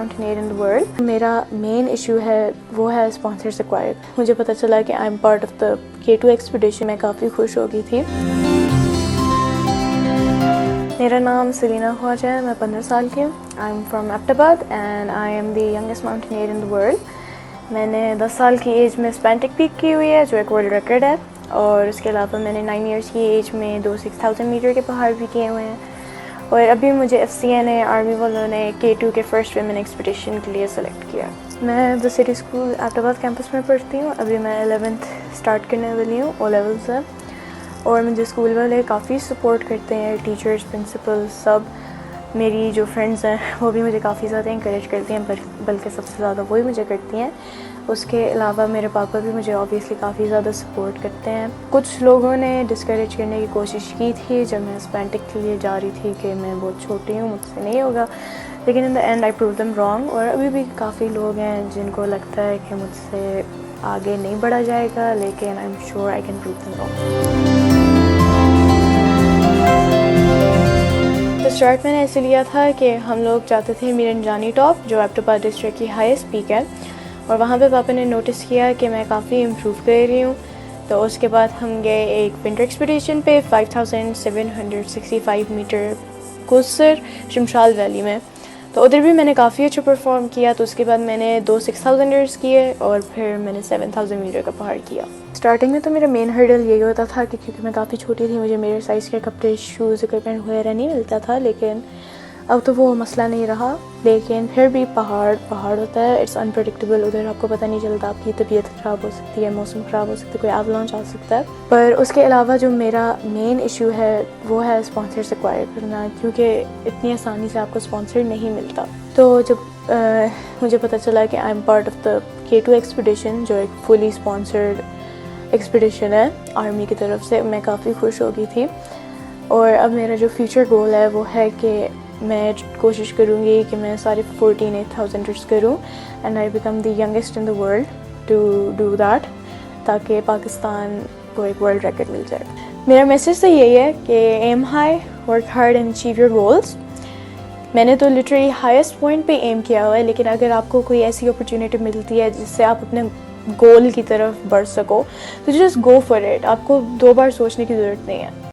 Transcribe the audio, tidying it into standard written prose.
Mountaineer in the world. میرا main issue ہے وہ ہے اسپانسرز ایکوائر. مجھے پتہ چلا کہ I am part of the K2 expedition. میں کافی خوش ہو گئی تھی. میرا نام سلینا خواجہ ہے. میں 15 سال کی ہوں. I am from Abbottabad and I am the youngest mountaineer in the world. میں نے 10 سال کی ایج میں اسپینٹک پیک کی ہوئی ہے جو ایک ورلڈ ریکارڈ ہے, اور اس کے علاوہ میں نے 9 ایئرس کی ایج میں 6000 میٹر کے پہاڑ بھی کیے ہوئے ہیں. اور ابھی مجھے FCA نے, آرمی والوں نے K2 کے فرسٹ ویمن ایکسپیڈیشن کے لیے سلیکٹ کیا. میں دی سٹی اسکول ایبٹ آباد کیمپس میں پڑھتی ہوں. ابھی میں 11th اسٹارٹ کرنے والی ہوں, O لیول سے. اور مجھے اسکول والے کافی سپورٹ کرتے ہیں, ٹیچرز, پرنسپل, سب. میری جو فرینڈز ہیں وہ بھی مجھے کافی زیادہ انکریج کرتی ہیں, بلکہ سب سے زیادہ وہی مجھے کرتی ہیں. اس کے علاوہ میرے پاپا بھی مجھے اوبیسلی کافی زیادہ سپورٹ کرتے ہیں. کچھ لوگوں نے ڈسکریج کرنے کی کوشش کی تھی جب میں اسپینٹک کے لیے جا رہی تھی کہ میں بہت چھوٹی ہوں, مجھ سے نہیں ہوگا, لیکن in the end I prove them wrong. اور ابھی بھی کافی لوگ ہیں جن کو لگتا ہے کہ مجھ سے آگے نہیں بڑھا جائے گا, لیکن I am sure I can prove them wrong. تو اسٹارٹ میں نے ایسے لیا تھا کہ ہم لوگ جاتے تھے میرنجانی ٹاپ جو ایبٹ آباد ڈسٹرکٹ کی ہائیسٹ پیک ہے, اور وہاں پہ پاپا نے نوٹس کیا کہ میں کافی امپروو کر رہی ہوں. تو اس کے بعد ہم گئے ایک ونٹر ایکسپیڈیشن پہ 5765 میٹر کوسر شمشال ویلی میں. تو ادھر بھی میں نے کافی اچھا پرفارم کیا. تو اس کے بعد میں نے 6000 کیے, اور پھر میں نے 7000 میٹر کا پہاڑ کیا. اسٹارٹنگ میں تو میرا مین ہرڈل یہی ہوتا تھا کہ کیونکہ میں کافی چھوٹی تھی, مجھے میرے سائز کے کپڑے, شوز, اکوپمنٹ وغیرہ نہیں ملتا تھا. لیکن اب تو وہ مسئلہ نہیں رہا. لیکن پھر بھی پہاڑ ہوتا ہے, اٹس انپریڈکٹیبل. ادھر آپ کو پتہ نہیں چلتا, آپ کی طبیعت خراب ہو سکتی ہے, موسم خراب ہو سکتا ہے, کوئی ایولانچ آ سکتا ہے. پر اس کے علاوہ جو میرا مین ایشو ہے وہ ہے اسپانسرز ایکوائر کرنا, کیونکہ اتنی آسانی سے آپ کو اسپانسر نہیں ملتا. تو جب مجھے پتہ چلا کہ I am part of the K2 expedition جو ایک فلی اسپانسرڈ ایکسپیڈیشن ہے آرمی کی طرف سے, میں کافی خوش ہو گئی تھی. اور اب میرا جو فیوچر گول ہے وہ ہے کہ میں کوشش کروں گی کہ میں سارے 14,800 کروں, and I became the youngest in the world to do that, تاکہ پاکستان کو ایک ورلڈ ریکارڈ مل جائے. میرا میسیج تو یہی ہے کہ aim high, work hard and achieve your goals. میں نے تو لٹرلی ہائیسٹ پوائنٹ پہ ایم کیا ہوا ہے, لیکن اگر آپ کو کوئی ایسی اپرچونیٹی ملتی ہے جس سے آپ اپنے گول کی طرف بڑھ سکو تو جسٹ گو فار اٹ. آپ کو 2 بار سوچنے کی ضرورت نہیں ہے.